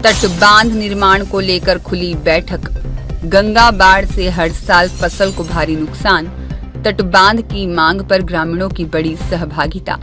तटबांध निर्माण को लेकर खुली बैठक। गंगा बाढ़ से हर साल फसल को भारी नुकसान। तटबांध की मांग पर ग्रामीणों की बड़ी सहभागिता।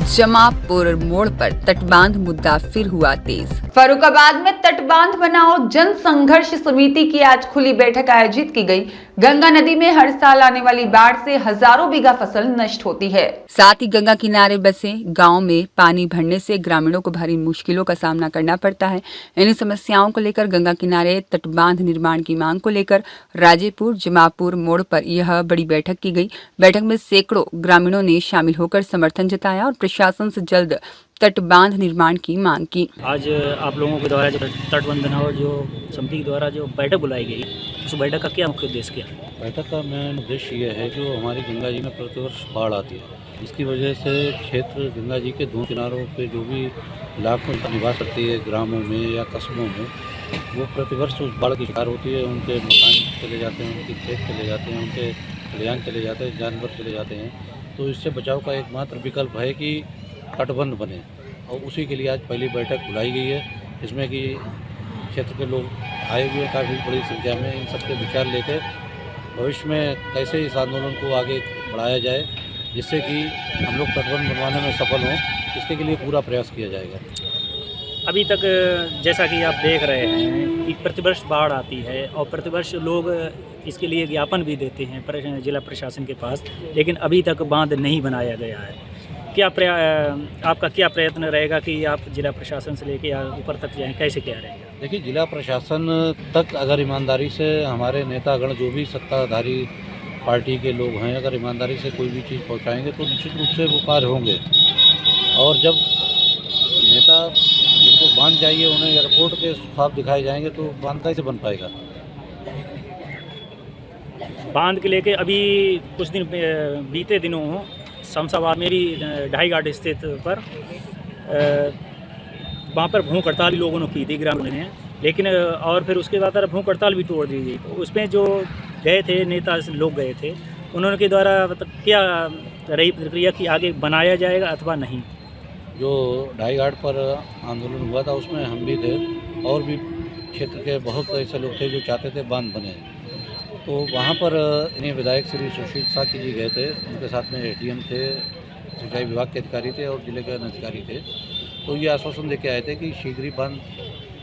जमापुर मोड़ पर तटबांध मुद्दा फिर हुआ तेज। फर्रुखाबाद में तटबांध बनाओ जन संघर्ष समिति की आज खुली बैठक आयोजित की गई। गंगा नदी में हर साल आने वाली बाढ़ से हजारों बीघा फसल नष्ट होती है। साथ ही गंगा किनारे बसे गांव में पानी भरने से ग्रामीणों को भारी मुश्किलों का सामना करना पड़ता है। इन्हीं समस्याओं को लेकर गंगा किनारे तटबांध निर्माण की मांग को लेकर राजेपुर जमापुर मोड़ पर यह बड़ी बैठक की गई। बैठक में सैकड़ों ग्रामीणों ने शामिल होकर समर्थन जताया और प्रशासन से जल्द तटबांध निर्माण की मांग की। आज आप लोगों के द्वारा जो तटबंध बनाओ जो समिति के द्वारा जो बैठक बुलाई गई, उस बैठक का क्या मुख्य उद्देश्य क्या है? बैठक का मेन उद्देश्य ये है जो हमारी गंगा जी में प्रतिवर्ष बाढ़ आती है, इसकी वजह से क्षेत्र गंगा जी के दो किनारों पे जो भी इलाकों निवास करती है ग्रामों में या कस्बों में, वो प्रतिवर्ष उस बाढ़ की शिकार होती है। उनके मकान चले जाते हैं, उनके खेत चले जाते हैं, उनके खलिहान चले जाते हैं, जानवर चले जाते हैं। तो इससे बचाव का एकमात्र विकल्प है कि तटबंध बने, और उसी के लिए आज पहली बैठक बुलाई गई है। इसमें कि क्षेत्र के लोग आए हुए काफ़ी बड़ी संख्या में, इन सबके विचार लेकर भविष्य में कैसे इस आंदोलन को आगे बढ़ाया जाए जिससे कि हम लोग तटबंध बनवाने में सफल हों, इसके लिए पूरा प्रयास किया जाएगा। अभी तक जैसा कि आप देख रहे हैं कि प्रतिवर्ष बाढ़ आती है और प्रतिवर्ष लोग इसके लिए ज्ञापन भी देते हैं जिला प्रशासन के पास, लेकिन अभी तक बांध नहीं बनाया गया है। आपका क्या प्रयत्न रहेगा कि आप जिला प्रशासन से लेके ऊपर तक जाएं, कैसे क्या रहेगा? देखिए, जिला प्रशासन तक अगर ईमानदारी से हमारे नेतागण जो भी सत्ताधारी पार्टी के लोग हैं, अगर ईमानदारी से कोई भी चीज़ पहुंचाएंगे तो निश्चित रूप से वो कार्य होंगे। और जब नेता जिनको बांध चाहिए उन्हें एयरपोर्ट के ख्वाब दिखाए जाएंगे तो बांध कैसे बन पाएगा? बांध के लेके अभी कुछ दिन बीते दिनों शमशाबाद में भी ढाई घाट स्थित पर वहाँ पर भूख हड़ताल लोगों ने की थी ग्रामीणों ने, लेकिन और फिर उसके बाद भूख हड़ताल भी तोड़ दी गई। तो उसमें जो गए थे नेता लोग गए थे, उन्होंने के द्वारा मतलब क्या रही प्रक्रिया कि आगे बनाया जाएगा अथवा नहीं? जो ढाई घाट पर आंदोलन हुआ था उसमें हम भी थे और भी क्षेत्र के बहुत ऐसे लोग थे जो चाहते थे बांध बने। तो वहाँ पर इन्हें विधायक श्री सुशील साकी जी गए थे, उनके साथ में एसडीएम थे, सिंचाई विभाग के अधिकारी थे और जिले के अधिकारी थे। तो ये आश्वासन देके आए थे कि शीघ्र ही बांध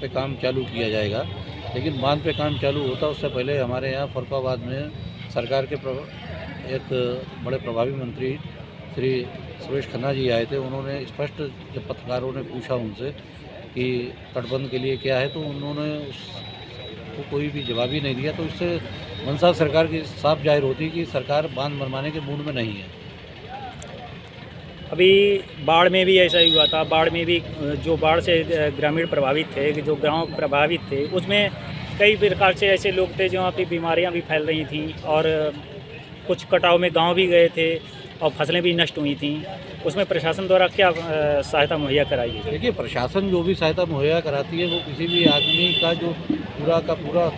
पे काम चालू किया जाएगा। लेकिन बांध पे काम चालू होता उससे पहले हमारे यहाँ फर्रुखाबाद में सरकार के एक बड़े प्रभावी मंत्री श्री सुरेश खन्ना जी आए थे। उन्होंने स्पष्ट, जब पत्रकारों ने पूछा उनसे कि तटबंध के लिए क्या है, तो उन्होंने उसको कोई भी जवाब ही नहीं दिया। तो इससे मंशा सरकार की साफ जाहिर होती है कि सरकार बांध बनवाने के मूड में नहीं है। अभी बाढ़ में भी ऐसा ही हुआ था। बाढ़ में भी जो बाढ़ से ग्रामीण प्रभावित थे, जो गांव प्रभावित थे, उसमें कई प्रकार से ऐसे लोग थे जहाँ पे बीमारियां भी फैल रही थीं और कुछ कटाव में गांव भी गए थे और फसलें भी नष्ट हुई थीं। उसमें प्रशासन द्वारा क्या सहायता मुहैया कराई गई? देखिए, प्रशासन जो भी सहायता मुहैया कराती है वो किसी भी आदमी का जो पूरा का पूरा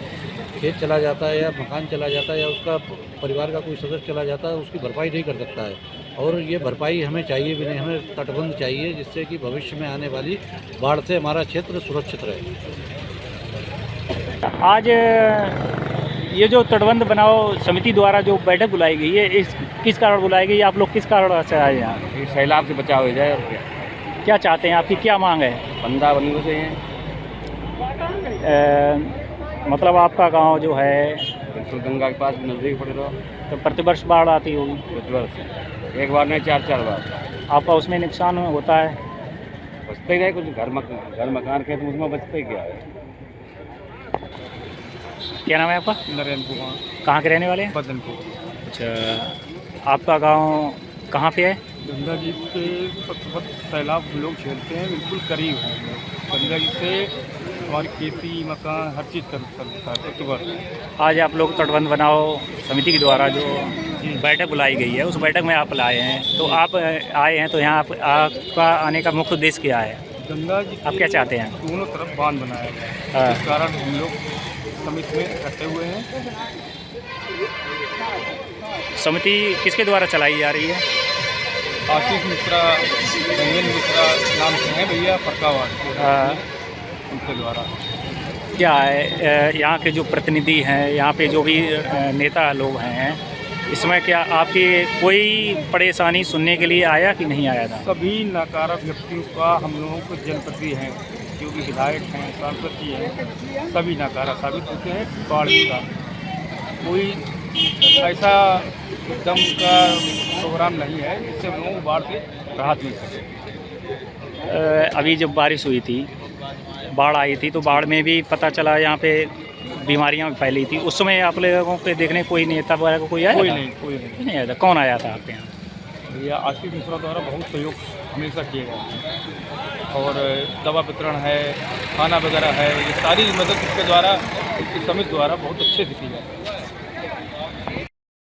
खेत चला जाता है या मकान चला जाता है या उसका परिवार का कोई सदस्य चला जाता है, उसकी भरपाई नहीं कर सकता है। और ये भरपाई हमें चाहिए भी नहीं, हमें तटबंध चाहिए जिससे कि भविष्य में आने वाली बाढ़ से हमारा क्षेत्र सुरक्षित रहे। आज ये जो तटबंध बनाओ समिति द्वारा जो बैठक बुलाई गई है, इस किस कारण बुलाई गई? आप लोग किस कारण से आए यहाँ? सैलाब से बचाव हो जाए और क्या चाहते हैं? आपकी क्या मांग है? बंदा बनने से हैं। मतलब आपका गांव जो है तो गंगा के पास नज़दीक पड़ रहा, तो प्रतिवर्ष बाढ़ आती होगी? प्रतिवर्ष एक बार नहीं, 4-4 बार। आपका उसमें नुकसान होता है? बचते गए कुछ घर मकान के, तो उसमें बचते क्या है। क्या नाम है आपका? नरेंद्र कुमार। कहाँ के रहने वाले हैं? बदनपुर। अच्छा, आपका गांव कहाँ पे है? गंगा जी के सैलाब लोग झेलते हैं, बिल्कुल करीब है। गंगा जी से हमारी खेती, मकान, हर चीज़ कर सकता है प्रतिवर्ष। आज आप लोग तटबंध बनाओ समिति के द्वारा जो बैठक बुलाई गई है, उस बैठक में आप आए हैं, तो आप आए हैं तो यहाँ आपका आने का मुख्य उद्देश्य क्या है? गंगा जी आप क्या चाहते हैं? दोनों तरफ बांध बनाया गया है, इस कारण हम लोग समिति में इकट्ठे हुए हैं। समिति किसके द्वारा चलाई जा रही है? आशीष मिश्रा, रंजन मिश्रा नाम से हैं भैया, फर्रुखाबाद। उनके द्वारा। क्या है यहाँ के जो प्रतिनिधि हैं, यहाँ पे जो भी नेता लोग हैं, इसमें क्या आपकी कोई परेशानी सुनने के लिए आया कि नहीं आया था? सभी नकारात्मक व्यक्तियों का हम लोगों को जनप्रतिनिधि हैं, जो भी विधायक हैं, सांसद जी हैं, सभी नकारा साबित होते हैं बाढ़ का। कोई ऐसा एकदम का प्रोग्राम नहीं है जिससे हम लोगों को बाढ़ से राहत मिल सके। अभी जब बारिश हुई थी, बाढ़ आई थी, तो बाढ़ में भी पता चला यहाँ पे बीमारियाँ फैली थी। उस समय आप लोगों के देखने कोई नेता वगैरह को कोई आया था? कोई नहीं। आया था। कौन आया था आपके यहाँ? भैया आशीष मिश्रा द्वारा बहुत सहयोग हमेशा किए गए और दवा वितरण है, खाना वगैरह है, ये सारी मदद इसके द्वारा, इसके समिति द्वारा बहुत अच्छे से की जाती है।